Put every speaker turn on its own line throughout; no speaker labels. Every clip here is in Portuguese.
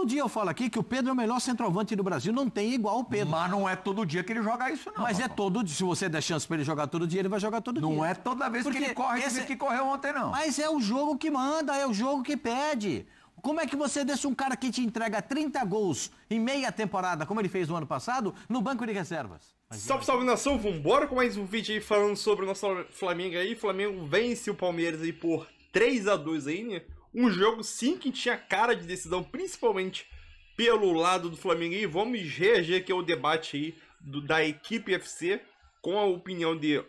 Todo dia eu falo aqui que o Pedro é o melhor centroavante do Brasil, não tem igual o Pedro.
Mas não é todo dia que ele joga isso, não.
Mas é todo dia, se você der chance para ele jogar todo dia, ele vai jogar todo dia.
Não é toda vez que ele corre, que correu ontem, não.
Mas é o jogo que manda, é o jogo que pede. Como é que você deixa um cara que te entrega 30 gols em meia temporada, como ele fez no ano passado, no banco de reservas?
Salve, salve, nação! Vambora com mais um vídeo aí falando sobre o nosso Flamengo aí. Flamengo vence o Palmeiras aí por 3-2 aí, né? Um jogo sim que tinha cara de decisão, principalmente pelo lado do Flamengo aí. Vamos reagir aqui ao debate aí da equipe FC com a opinião de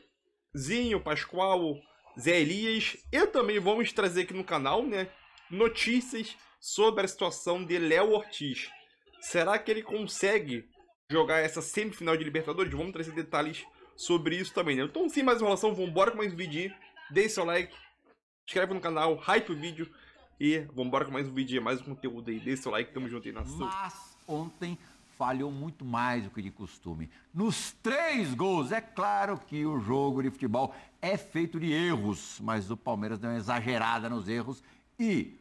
Zinho, Pascoal, Zé Elias. E também vamos trazer aqui no canal, né, notícias sobre a situação de Léo Ortiz. Será que ele consegue jogar essa semifinal de Libertadores? Vamos trazer detalhes sobre isso também, né? Então, sem mais enrolação, vambora com mais um vídeo. Deixe seu like, inscreve no canal, hype o vídeo e vambora com mais um vídeo, mais um conteúdo aí. Deixe seu like, tamo junto aí, nação.
Mas ontem falhou muito mais do que de costume. Nos 3 gols, é claro que o jogo de futebol é feito de erros, mas o Palmeiras deu uma exagerada nos erros e,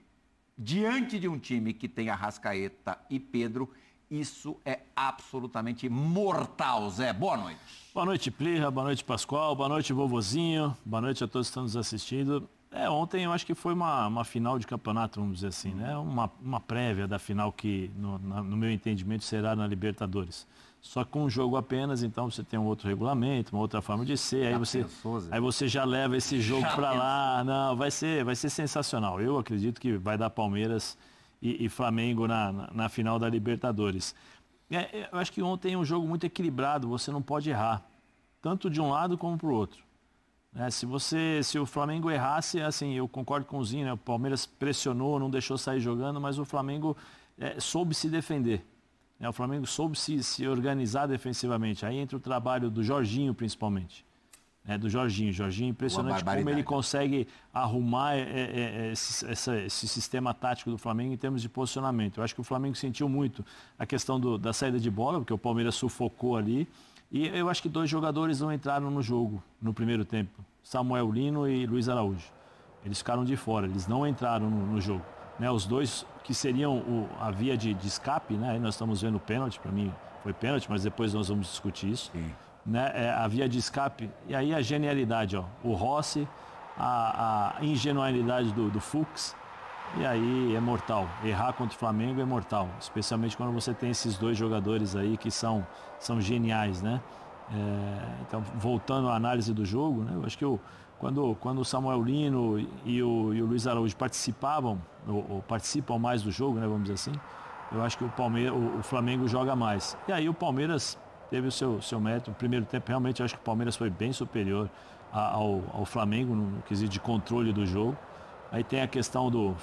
diante de um time que tem Arrascaeta e Pedro, isso é absolutamente mortal. Zé, boa noite.
Boa noite, Plirra, boa noite, Pascoal, boa noite, vovozinho, boa noite a todos que estão nos assistindo. Ontem eu acho que foi uma final de campeonato, vamos dizer assim, né? Uma prévia da final que, no meu entendimento, será na Libertadores. Só com um jogo apenas, então você tem um outro regulamento, uma outra forma de ser, aí você já leva esse jogo para lá. Não, vai ser sensacional. Eu acredito que vai dar Palmeiras e Flamengo na final da Libertadores. Eu acho que ontem é um jogo muito equilibrado, você não pode errar, tanto de um lado como para o outro. Se o Flamengo errasse, assim, eu concordo com o Zinho, né? O Palmeiras pressionou, não deixou sair jogando, mas o Flamengo soube se defender. O Flamengo soube se organizar defensivamente. Aí entra o trabalho do Jorginho, principalmente. Do Jorginho. Jorginho, impressionante como ele consegue arrumar esse sistema tático do Flamengo em termos de posicionamento. Eu acho que o Flamengo sentiu muito a questão da saída de bola, porque o Palmeiras sufocou ali. E eu acho que 2 jogadores não entraram no jogo no primeiro tempo. Samuel Lino e Luiz Araújo. Eles ficaram de fora, eles não entraram no jogo. Os dois que seriam a via de escape, né? Aí nós estamos vendo o pênalti, para mim foi pênalti, mas depois nós vamos discutir isso. A via de escape, e aí a genialidade, o Rossi, a ingenuidade do Fux, e aí é mortal. Errar contra o Flamengo é mortal, especialmente quando você tem esses 2 jogadores aí que são geniais, né? Então, voltando à análise do jogo, né? Eu acho que quando o Samuel Lino e o Luiz Araújo participavam, ou participam mais do jogo, né, vamos dizer assim, eu acho que o Flamengo joga mais. E aí o Palmeiras teve o seu mérito. No primeiro tempo, realmente, eu acho que o Palmeiras foi bem superior ao Flamengo no quesito de controle do jogo. Aí tem a questão do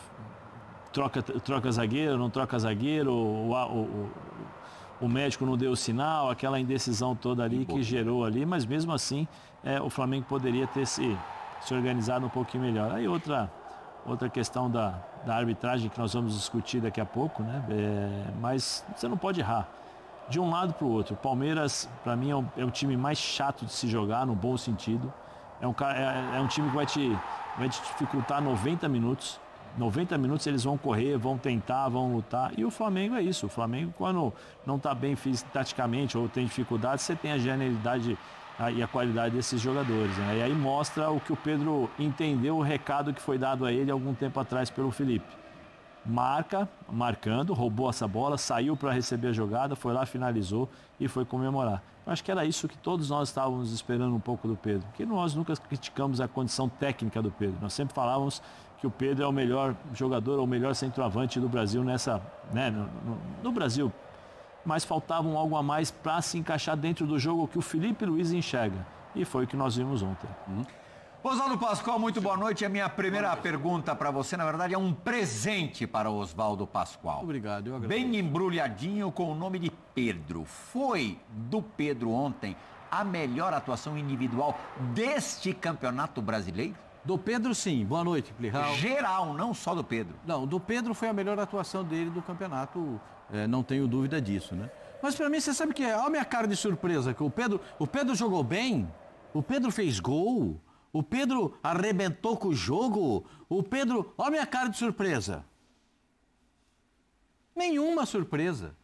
troca zagueiro, não troca zagueiro, o médico não deu o sinal, aquela indecisão toda ali que gerou ali, mas mesmo assim o Flamengo poderia ter se organizado um pouquinho melhor. Aí outra questão da arbitragem que nós vamos discutir daqui a pouco, né? Mas você não pode errar de um lado para o outro. O Palmeiras, para mim, é um time mais chato de se jogar, no bom sentido. É um time que vai te dificultar 90 minutos. 90 minutos eles vão correr, vão tentar, vão lutar. E o Flamengo é isso. O Flamengo, quando não está bem taticamente ou tem dificuldade, você tem a genialidade e a qualidade desses jogadores, né? E aí mostra o que o Pedro entendeu, o recado que foi dado a ele algum tempo atrás pelo Felipe. Marcando, roubou essa bola, saiu para receber a jogada, foi lá, finalizou e foi comemorar. Eu acho que era isso que todos nós estávamos esperando um pouco do Pedro, porque nós nunca criticamos a condição técnica do Pedro. Nós sempre falávamos que o Pedro é o melhor jogador ou o melhor centroavante do Brasil no Brasil. Mas faltava algo a mais para se encaixar dentro do jogo que o Felipe Luiz enxerga. E foi o que nós vimos ontem.
Oswaldo Pascoal, muito boa noite. A minha primeira pergunta para você, na verdade, é um presente para o Oswaldo Pascoal.
Obrigado, eu agradeço.
Bem embrulhadinho com o nome de Pedro. Foi do Pedro ontem a melhor atuação individual deste campeonato brasileiro?
Do Pedro, sim. Boa noite, Plihal.
Geral, não só do Pedro.
Não, do Pedro foi a melhor atuação dele do campeonato, não tenho dúvida disso, né? Mas para mim, você sabe que olha a minha cara de surpresa, que o Pedro jogou bem, o Pedro fez gol, o Pedro arrebentou com o jogo, o Pedro, olha a minha cara de surpresa. Nenhuma surpresa.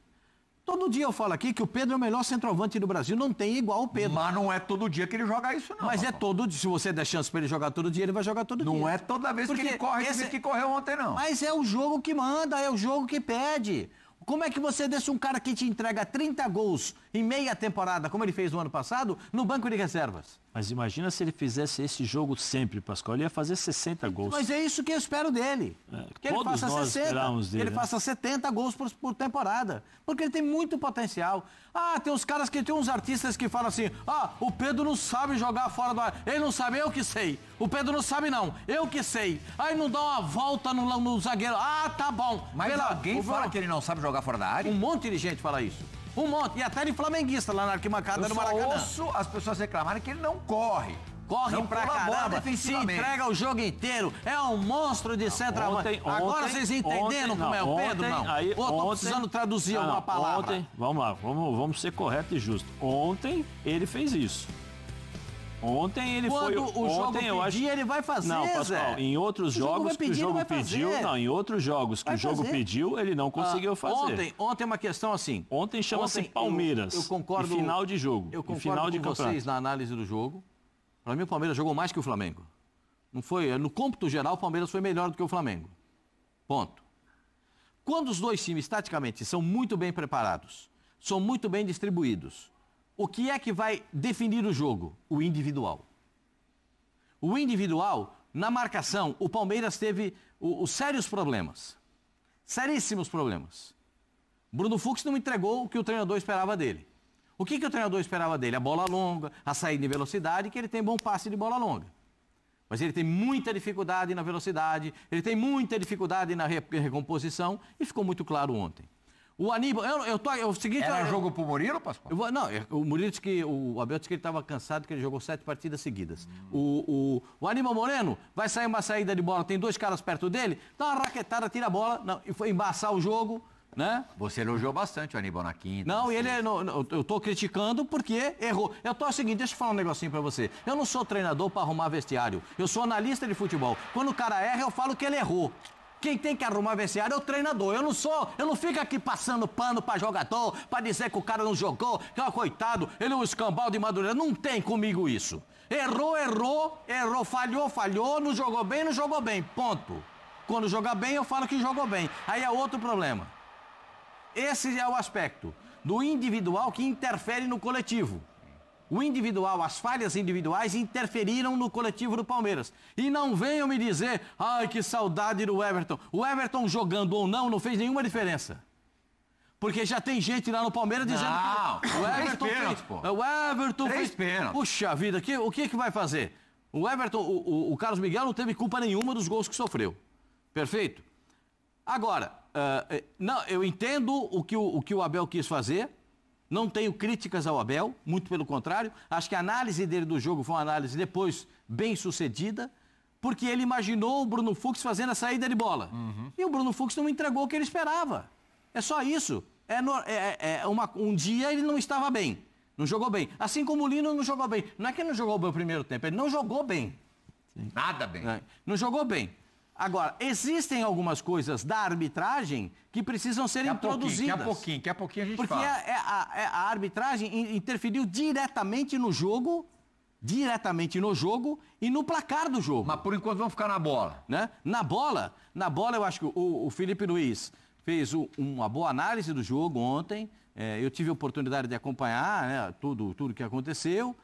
Todo dia eu falo aqui que o Pedro é o melhor centroavante do Brasil, não tem igual o Pedro.
Mas não é todo dia que ele joga isso, não.
Mas é todo dia, se você der chance para ele jogar todo dia, ele vai jogar todo dia.
Não é toda vez que ele corre, que correu ontem, não.
Mas é o jogo que manda, é o jogo que pede. Como é que você deixa um cara que te entrega 30 gols em meia temporada, como ele fez no ano passado, no banco de reservas?
Mas imagina se ele fizesse esse jogo sempre, Pascoal. Ele ia fazer 60 gols.
Mas é isso que eu espero dele. Que ele faça 60, que ele faça 70 gols por temporada. Porque ele tem muito potencial. Tem uns artistas que falam assim, o Pedro não sabe jogar fora do ar. Ele não sabe, eu que sei. O Pedro não sabe não, eu que sei. Aí não dá uma volta no zagueiro. Tá bom.
Mas alguém fala que ele não sabe jogar fora da área?
Um monte de gente fala isso. Um monte. E até de flamenguista lá na arquibancada do Maracanã.
Eu ouço as pessoas reclamarem que ele não corre.
Corre pra caramba, se entrega o jogo inteiro. É um monstro de centroavante. Agora vocês entenderam como é o Pedro, não? Tô precisando traduzir alguma palavra.
Ontem, vamos lá, vamos ser correto e justo. Ontem ele fez isso. Ontem ele foi...
Quando o jogo pedir, ele vai fazer,
não, Pascoal, em outros jogos que o jogo pediu... Não, em outros jogos que o jogo pediu, ele não conseguiu fazer.
Ontem é uma questão assim...
Ontem chama-se Palmeiras.
Eu concordo...
Final de jogo.
Eu concordo com vocês na análise do jogo. Para mim, o Palmeiras jogou mais que o Flamengo. Não foi... No cômputo geral, o Palmeiras foi melhor do que o Flamengo. Ponto. Quando os dois times, taticamente, são muito bem preparados, são muito bem distribuídos, o que é que vai definir o jogo? O individual. O individual, na marcação, o Palmeiras teve os sérios problemas. Seríssimos problemas. Bruno Fux não entregou o que o treinador esperava dele. O que o treinador esperava dele? A bola longa, a saída em velocidade, que ele tem bom passe de bola longa. Mas ele tem muita dificuldade na velocidade, ele tem muita dificuldade na recomposição, e ficou muito claro ontem. O Aníbal, o seguinte...
Era jogo pro Murilo, Pascoal?
O Murilo disse que, o Abel disse que ele estava cansado, que ele jogou 7 partidas seguidas. O Aníbal Moreno vai sair uma saída de bola, tem 2 caras perto dele, dá uma raquetada, tira a bola, e foi embaçar o jogo, né?
Você elogiou bastante o Aníbal na quinta.
Não, eu tô criticando porque errou. O seguinte, deixa eu falar um negocinho pra você. Eu não sou treinador para arrumar vestiário, eu sou analista de futebol. Quando o cara erra, eu falo que ele errou. Quem tem que arrumar vestiário é o treinador. Eu não fico aqui passando pano pra jogador, pra dizer que o cara não jogou, que coitado, ele é um escambau de Madureira. Não tem comigo isso. Errou, falhou, não jogou bem, ponto. Quando jogar bem, eu falo que jogou bem. Aí é outro problema. Esse é o aspecto do individual que interfere no coletivo. O individual, as falhas individuais interferiram no coletivo do Palmeiras. E não venham me dizer, que saudade do Everton. O Everton jogando ou não fez nenhuma diferença. Porque já tem gente lá no Palmeiras dizendo que o Everton
fez pênaltis.
Puxa vida, o que vai fazer? O Everton, o Carlos Miguel não teve culpa nenhuma dos gols que sofreu. Perfeito? Agora, eu entendo o que o Abel quis fazer. Não tenho críticas ao Abel, muito pelo contrário. Acho que a análise dele do jogo foi uma análise depois bem sucedida, porque ele imaginou o Bruno Fux fazendo a saída de bola. E o Bruno Fux não entregou o que ele esperava. É só isso. Um dia ele não estava bem, não jogou bem. Assim como o Lino não jogou bem. Não é que ele não jogou bem o primeiro tempo, ele não jogou bem.
Sim. Nada bem.
Não jogou bem. Agora, existem algumas coisas da arbitragem que precisam ser introduzidas.
Daqui a pouquinho a gente
fala. Porque a arbitragem interferiu diretamente no jogo e no placar do jogo.
Mas por enquanto vamos ficar na bola.
Né? Na bola eu acho que o Felipe Luiz fez uma boa análise do jogo ontem. Eu tive a oportunidade de acompanhar, né, tudo que aconteceu.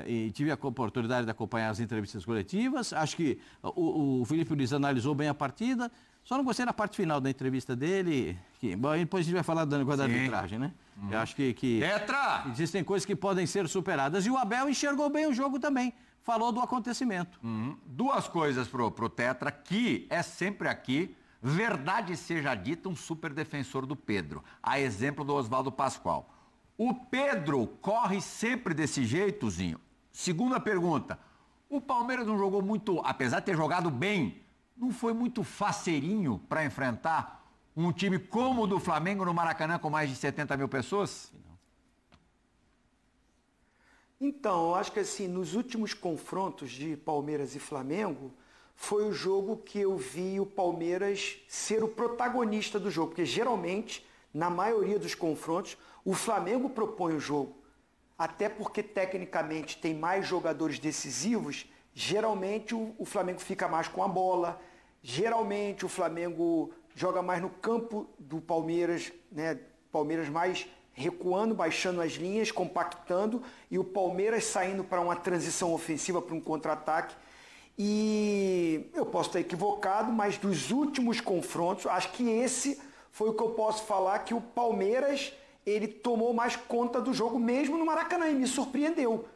E tive a oportunidade de acompanhar as entrevistas coletivas. Acho que o Felipe Luiz analisou bem a partida. Só não gostei da parte final da entrevista dele. Depois a gente vai falar do negócio da arbitragem, né? Eu acho que existem coisas que podem ser superadas. E o Abel enxergou bem o jogo também. Falou do acontecimento.
2 coisas pro Tetra, que é sempre aqui, verdade seja dita, um super defensor do Pedro. A exemplo do Oswaldo Pascoal. O Pedro corre sempre desse jeito, Zinho. Segunda pergunta. O Palmeiras não jogou muito, apesar de ter jogado bem, não foi muito faceirinho para enfrentar um time como o do Flamengo no Maracanã com mais de 70 mil pessoas?
Então, eu acho que assim, nos últimos confrontos de Palmeiras e Flamengo, foi o jogo que eu vi o Palmeiras ser o protagonista do jogo, porque geralmente, na maioria dos confrontos, o Flamengo propõe o jogo. Até porque, tecnicamente, tem mais jogadores decisivos, geralmente o Flamengo fica mais com a bola, geralmente o Flamengo joga mais no campo do Palmeiras, né? Palmeiras mais recuando, baixando as linhas, compactando, e o Palmeiras saindo para uma transição ofensiva, para um contra-ataque. E eu posso estar equivocado, mas dos últimos confrontos, acho que esse foi o que eu posso falar, que o Palmeiras ele tomou mais conta do jogo, mesmo no Maracanã, e me surpreendeu.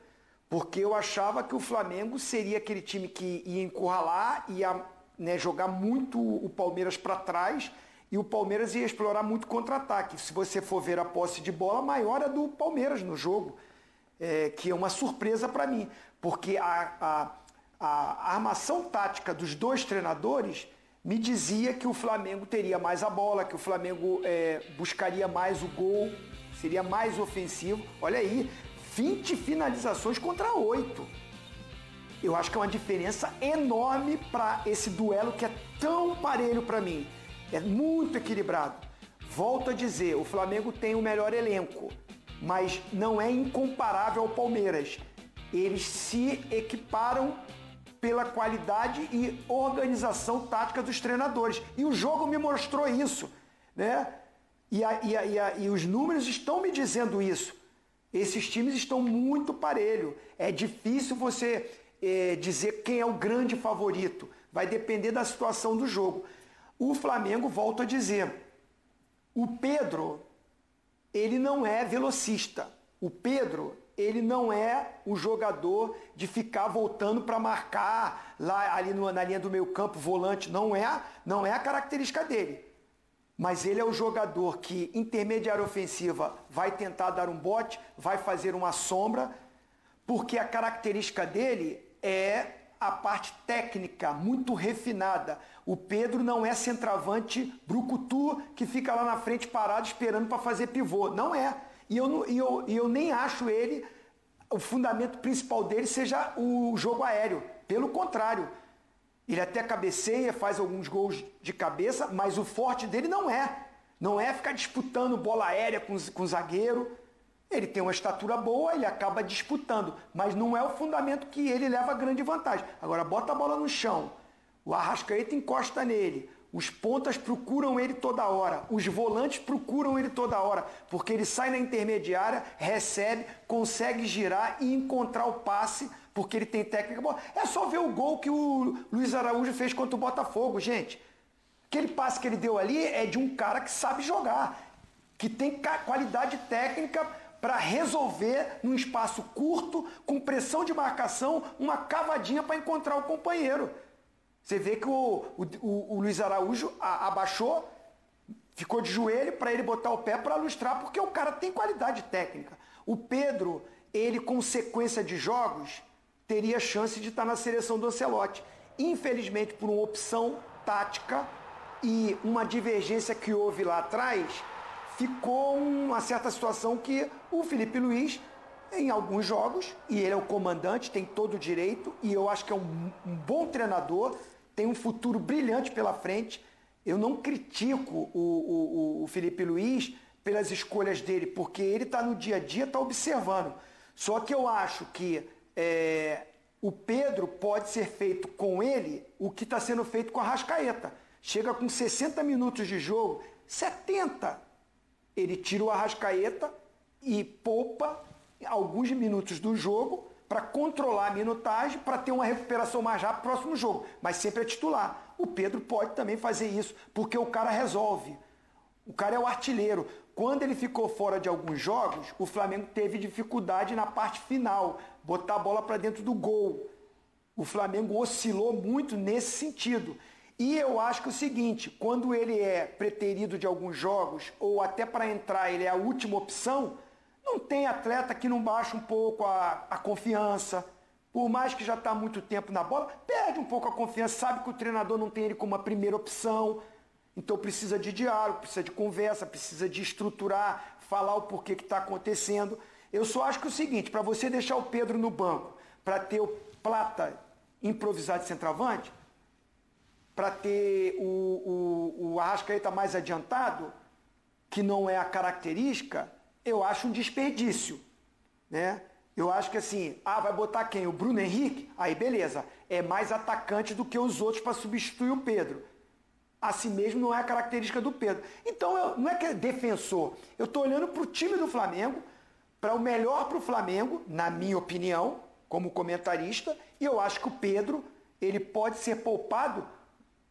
Porque eu achava que o Flamengo seria aquele time que ia encurralar, ia, né, jogar muito o Palmeiras para trás, e o Palmeiras ia explorar muito contra-ataque. Se você for ver a posse de bola, a maior é do Palmeiras no jogo, que é uma surpresa para mim. Porque a armação tática dos dois treinadores me dizia que o Flamengo teria mais a bola, que o Flamengo buscaria mais o gol, seria mais ofensivo. Olha aí, 20 finalizações contra 8. Eu acho que é uma diferença enorme para esse duelo que é tão parelho para mim. É muito equilibrado. Volto a dizer, o Flamengo tem o melhor elenco, mas não é incomparável ao Palmeiras. Eles se equiparam pela qualidade e organização tática dos treinadores. E o jogo me mostrou isso, né? E os números estão me dizendo isso. Esses times estão muito parelho. É difícil você dizer quem é o grande favorito. Vai depender da situação do jogo. O Flamengo, volto a dizer, o Pedro, ele não é velocista. O Pedro, ele não é o jogador de ficar voltando para marcar lá ali na linha do meio campo, volante. Não é a característica dele. Mas ele é o jogador que, intermediária ofensiva, vai tentar dar um bote, vai fazer uma sombra, porque a característica dele é a parte técnica, muito refinada. O Pedro não é centroavante brucutu que fica lá na frente parado esperando para fazer pivô. Não é. E eu nem acho ele, o fundamento principal dele seja o jogo aéreo. Pelo contrário. Ele até cabeceia, faz alguns gols de cabeça, mas o forte dele não é. Não é ficar disputando bola aérea com o zagueiro. Ele tem uma estatura boa, ele acaba disputando, mas não é o fundamento que ele leva grande vantagem. Agora, bota a bola no chão, o Arrascaeta encosta nele, os pontas procuram ele toda hora, os volantes procuram ele toda hora, porque ele sai na intermediária, recebe, consegue girar e encontrar o passe, porque ele tem técnica boa. É só ver o gol que o Luiz Araújo fez contra o Botafogo, gente. Aquele passe que ele deu ali é de um cara que sabe jogar, que tem qualidade técnica para resolver num espaço curto, com pressão de marcação, uma cavadinha para encontrar o companheiro. Você vê que o Luiz Araújo abaixou, ficou de joelho para ele botar o pé para ilustrar, porque o cara tem qualidade técnica. O Pedro, ele com sequência de jogos, teria chance de estar na seleção do Ancelotti. Infelizmente, por uma opção tática e uma divergência que houve lá atrás, ficou uma certa situação que o Felipe Luiz, em alguns jogos, e ele é o comandante, tem todo o direito, e eu acho que é um bom treinador, tem um futuro brilhante pela frente. Eu não critico o Felipe Luiz pelas escolhas dele, porque ele está no dia a dia, está observando. Só que eu acho que o Pedro pode ser feito com ele o que está sendo feito com a Arrascaeta. Chega com 60 minutos de jogo, 70. Ele tira o Arrascaeta e poupa alguns minutos do jogo para controlar a minutagem, para ter uma recuperação mais rápida no próximo jogo. Mas sempre é titular. O Pedro pode também fazer isso, porque o cara resolve. O cara é o artilheiro. Quando ele ficou fora de alguns jogos, o Flamengo teve dificuldade na parte final, botar a bola para dentro do gol. O Flamengo oscilou muito nesse sentido. E eu acho que é o seguinte, quando ele é preterido de alguns jogos, ou até para entrar ele é a última opção, não tem atleta que não baixa um pouco a confiança. Por mais que já está há muito tempo na bola, perde um pouco a confiança, sabe que o treinador não tem ele como a primeira opção. Então precisa de diálogo, precisa de conversa, precisa de estruturar, falar o porquê que está acontecendo. Eu só acho que é o seguinte, para você deixar o Pedro no banco, para ter o Plata improvisado de centroavante, para ter o Arrascaeta mais adiantado, que não é a característica, eu acho um desperdício, né? Eu acho que assim, vai botar quem? O Bruno Henrique? Aí beleza, é mais atacante do que os outros para substituir o Pedro. Assim mesmo não é a característica do Pedro. Então, não é que é defensor, eu estou olhando para o time do Flamengo, para o melhor para o Flamengo, na minha opinião, como comentarista, e eu acho que o Pedro, ele pode ser poupado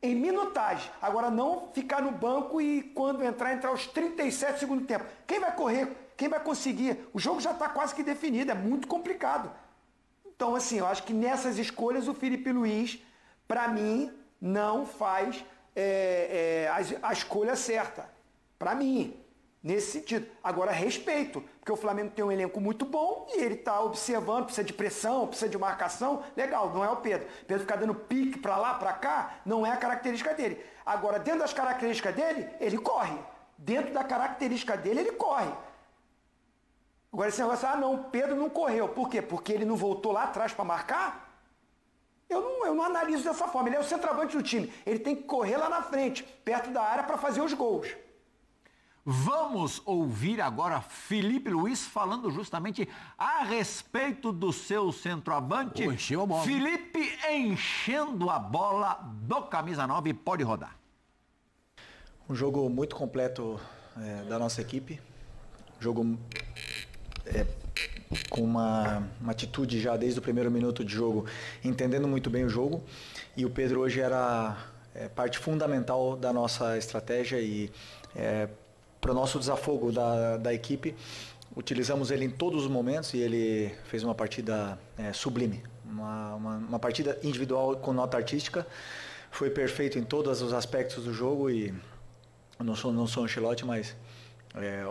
em minutagem. Agora, não ficar no banco e quando entrar aos 37 segundos do tempo. Quem vai correr? Quem vai conseguir? O jogo já está quase que definido, é muito complicado. Então, assim, eu acho que nessas escolhas o Felipe Luiz, para mim, não faz a escolha certa. Para mim, nesse sentido. Agora, respeito, porque o Flamengo tem um elenco muito bom e ele está observando, precisa de pressão, precisa de marcação. Legal, não é o Pedro. O Pedro ficar dando pique para lá, para cá, não é a característica dele. Agora, dentro das características dele, ele corre. Dentro da característica dele, ele corre. Agora, esse negócio, não, o Pedro não correu. Por quê? Porque ele não voltou lá atrás para marcar? Eu não analiso dessa forma. Ele é o centroavante do time. Ele tem que correr lá na frente, perto da área, para fazer os gols.
Vamos ouvir agora Felipe Luiz falando justamente a respeito do seu centroavante.
Encheu a bola.
Felipe enchendo a bola do camisa 9, pode rodar.
Um jogo muito completo da nossa equipe. Jogo com uma atitude já desde o primeiro minuto de jogo, entendendo muito bem o jogo. E o Pedro hoje era parte fundamental da nossa estratégia e para o nosso desafogo da equipe, utilizamos ele em todos os momentos e ele fez uma partida sublime, uma partida individual com nota artística, foi perfeito em todos os aspectos do jogo e eu não sou um Ancelotti, mas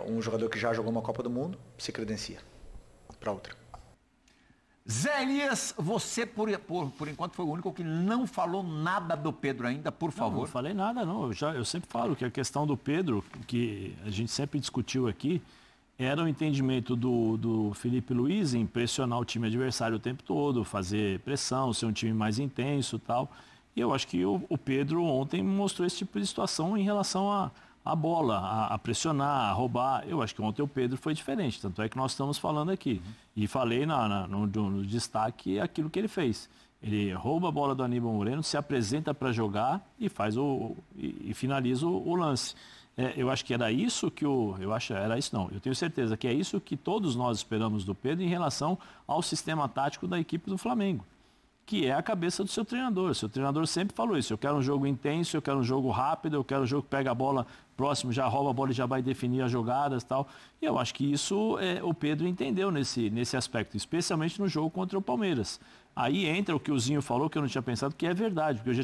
um jogador que já jogou uma Copa do Mundo se credencia para outra.
Zé Elias, você por enquanto foi o único que não falou nada do Pedro ainda, por favor.
Não falei nada, não. Eu sempre falo que a questão do Pedro, que a gente sempre discutiu aqui, era o entendimento do Felipe Luiz em pressionar o time adversário o tempo todo, fazer pressão, ser um time mais intenso e tal. E eu acho que o Pedro ontem mostrou esse tipo de situação em relação a bola, a pressionar, a roubar. Eu acho que ontem o Pedro foi diferente, tanto é que nós estamos falando aqui. E falei no destaque aquilo que ele fez. Ele rouba a bola do Aníbal Moreno, se apresenta para jogar e faz e finaliza o lance. Eu acho que era isso que eu tenho certeza que é isso que todos nós esperamos do Pedro em relação ao sistema tático da equipe do Flamengo, que é a cabeça do seu treinador. Seu treinador sempre falou isso: eu quero um jogo intenso, eu quero um jogo rápido, eu quero um jogo que pega a bola próximo, já rouba a bola e já vai definir as jogadas e tal. E eu acho que isso o Pedro entendeu nesse aspecto, especialmente no jogo contra o Palmeiras. Aí entra o que o Zinho falou, que eu não tinha pensado, que é verdade, porque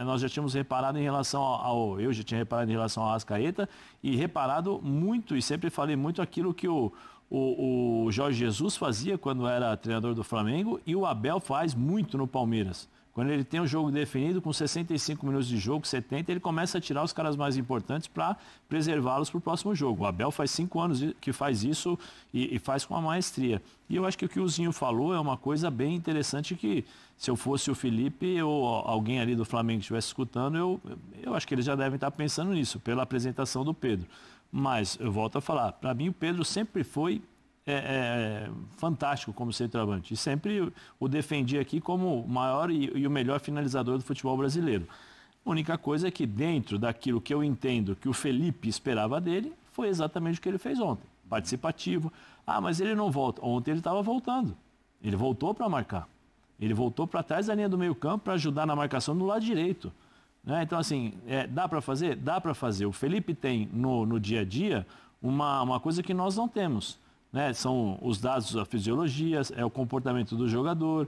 nós já tínhamos reparado em relação eu já tinha reparado em relação ao Arrascaeta e reparado muito, e sempre falei muito aquilo que o Jorge Jesus fazia quando era treinador do Flamengo e o Abel faz muito no Palmeiras. Quando ele tem o jogo definido, com 65 minutos de jogo, 70, ele começa a tirar os caras mais importantes para preservá-los para o próximo jogo. O Abel faz 5 anos que faz isso e faz com a maestria. E eu acho que o que o Zinho falou é uma coisa bem interessante que, se eu fosse o Felipe ou alguém ali do Flamengo que estivesse escutando, eu acho que eles já devem estar pensando nisso, pela apresentação do Pedro. Mas, eu volto a falar, para mim o Pedro sempre foi fantástico como centroavante. E sempre o defendi aqui como o maior e o melhor finalizador do futebol brasileiro. A única coisa é que dentro daquilo que eu entendo que o Felipe esperava dele, foi exatamente o que ele fez ontem. Participativo. Mas ele não volta. Ontem ele estava voltando. Ele voltou para marcar. Ele voltou para trás da linha do meio campo para ajudar na marcação do lado direito. Então, assim, dá para fazer? Dá para fazer. O Felipe tem no dia a dia uma coisa que nós não temos. São os dados da fisiologia, é o comportamento do jogador,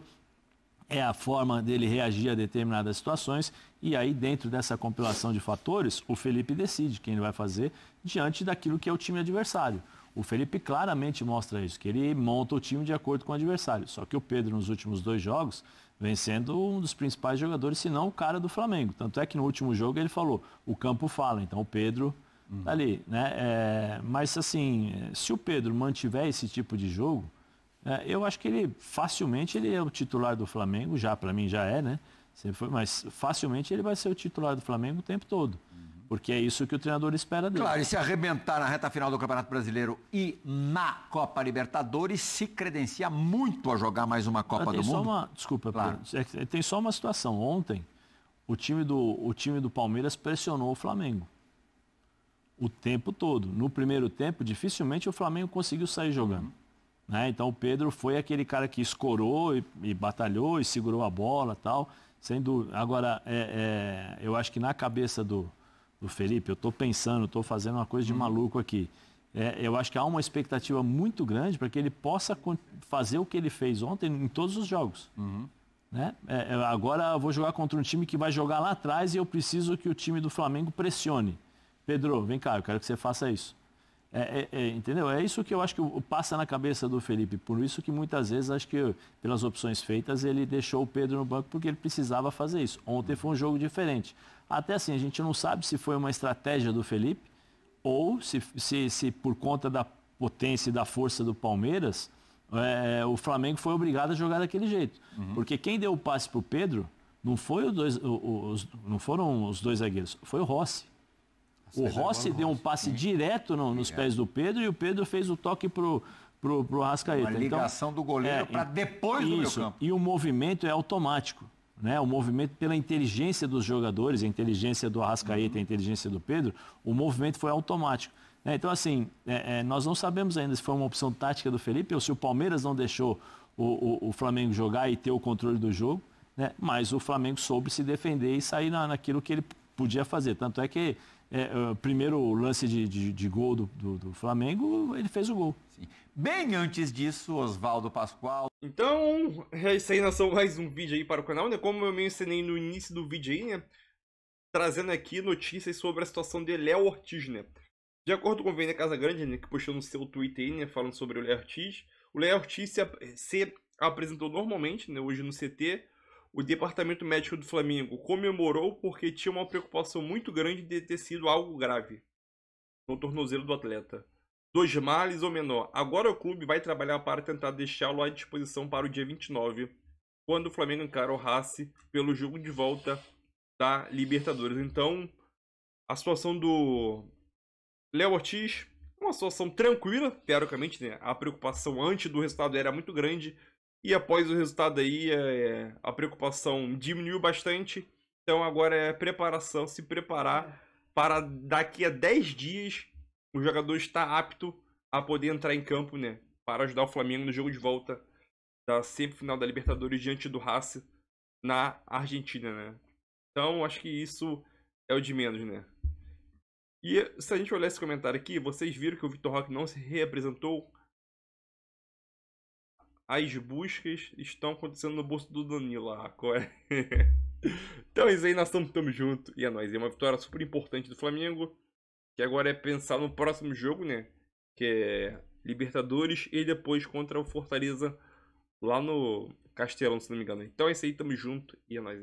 é a forma dele reagir a determinadas situações. E aí, dentro dessa compilação de fatores, o Felipe decide quem ele vai fazer diante daquilo que é o time adversário. O Felipe claramente mostra isso, que ele monta o time de acordo com o adversário. Só que o Pedro, nos últimos 2 jogos, vem sendo um dos principais jogadores, se não o cara do Flamengo. Tanto é que no último jogo ele falou, o campo fala, então o Pedro tá ali, né? Mas assim, se o Pedro mantiver esse tipo de jogo, eu acho que ele facilmente ele é o titular do Flamengo, já para mim já é, né? Sempre foi, mas facilmente ele vai ser o titular do Flamengo o tempo todo. Porque é isso que o treinador espera dele.
Claro, e se arrebentar na reta final do Campeonato Brasileiro e na Copa Libertadores, se credencia muito a jogar mais uma Copa do Mundo.
Desculpa,
claro.
Tem só uma situação. Ontem, o time do Palmeiras pressionou o Flamengo o tempo todo. No primeiro tempo, dificilmente o Flamengo conseguiu sair jogando. Né? Então o Pedro foi aquele cara que escorou e batalhou e segurou a bola e tal. Sem dúvida. Agora, eu acho que na cabeça do Felipe, eu estou pensando, estou fazendo uma coisa de maluco aqui. Eu acho que há uma expectativa muito grande para que ele possa fazer o que ele fez ontem em todos os jogos. Né? Agora eu vou jogar contra um time que vai jogar lá atrás e eu preciso que o time do Flamengo pressione. Pedro, vem cá, eu quero que você faça isso. Entendeu? É isso que eu acho que passa na cabeça do Felipe. Por isso que muitas vezes, acho que pelas opções feitas, ele deixou o Pedro no banco porque ele precisava fazer isso. Ontem foi um jogo diferente. Até assim, a gente não sabe se foi uma estratégia do Felipe ou se por conta da potência e da força do Palmeiras, o Flamengo foi obrigado a jogar daquele jeito. Porque quem deu o passe para o Pedro não foram os dois zagueiros, foi o Rossi. O Rossi deu um passe direto nos pés do Pedro e o Pedro fez o toque pro Arrascaeta.
Uma ligação do goleiro para depois do meio campo.
E o movimento é automático. Né? O movimento, pela inteligência dos jogadores, a inteligência do Arrascaeta, a inteligência do Pedro, o movimento foi automático. Então, assim, nós não sabemos ainda se foi uma opção tática do Felipe ou se o Palmeiras não deixou o Flamengo jogar e ter o controle do jogo, né? Mas o Flamengo soube se defender e sair naquilo que ele podia fazer. Tanto é que o primeiro lance de gol do Flamengo, ele fez o gol.
Sim. Bem antes disso, Oswaldo Pascoal.
Então, é isso aí, nação, mais um vídeo aí para o canal, né? Como eu mencionei no início do vídeo aí, né? Trazendo aqui notícias sobre a situação de Léo Ortiz, né? De acordo com o Vene Casagrande, né, que postou no seu Twitter aí, né, falando sobre o Léo Ortiz, se apresentou normalmente, né, hoje no CT. O departamento médico do Flamengo comemorou porque tinha uma preocupação muito grande de ter sido algo grave no tornozelo do atleta. 2 males ou menor. Agora o clube vai trabalhar para tentar deixá-lo à disposição para o dia 29, quando o Flamengo encara o Racing pelo jogo de volta da Libertadores. Então, a situação do Léo Ortiz é uma situação tranquila, teoricamente, né? A preocupação antes do resultado era muito grande e após o resultado aí a preocupação diminuiu bastante. Então agora é preparação, se preparar para daqui a 10 dias o jogador estar apto a poder entrar em campo, né? Para ajudar o Flamengo no jogo de volta da semifinal da Libertadores diante do Racing na Argentina, né? Então acho que isso é o de menos, né? E se a gente olhar esse comentário aqui, vocês viram que o Vitor Roque não se reapresentou? As buscas estão acontecendo no bolso do Danilo. Então é isso aí, nação, tamo junto. E é nóis. É uma vitória super importante do Flamengo, que agora é pensar no próximo jogo, né? Que é Libertadores e depois contra o Fortaleza lá no Castelão, se não me engano. Então é isso aí, tamo junto e é nóis.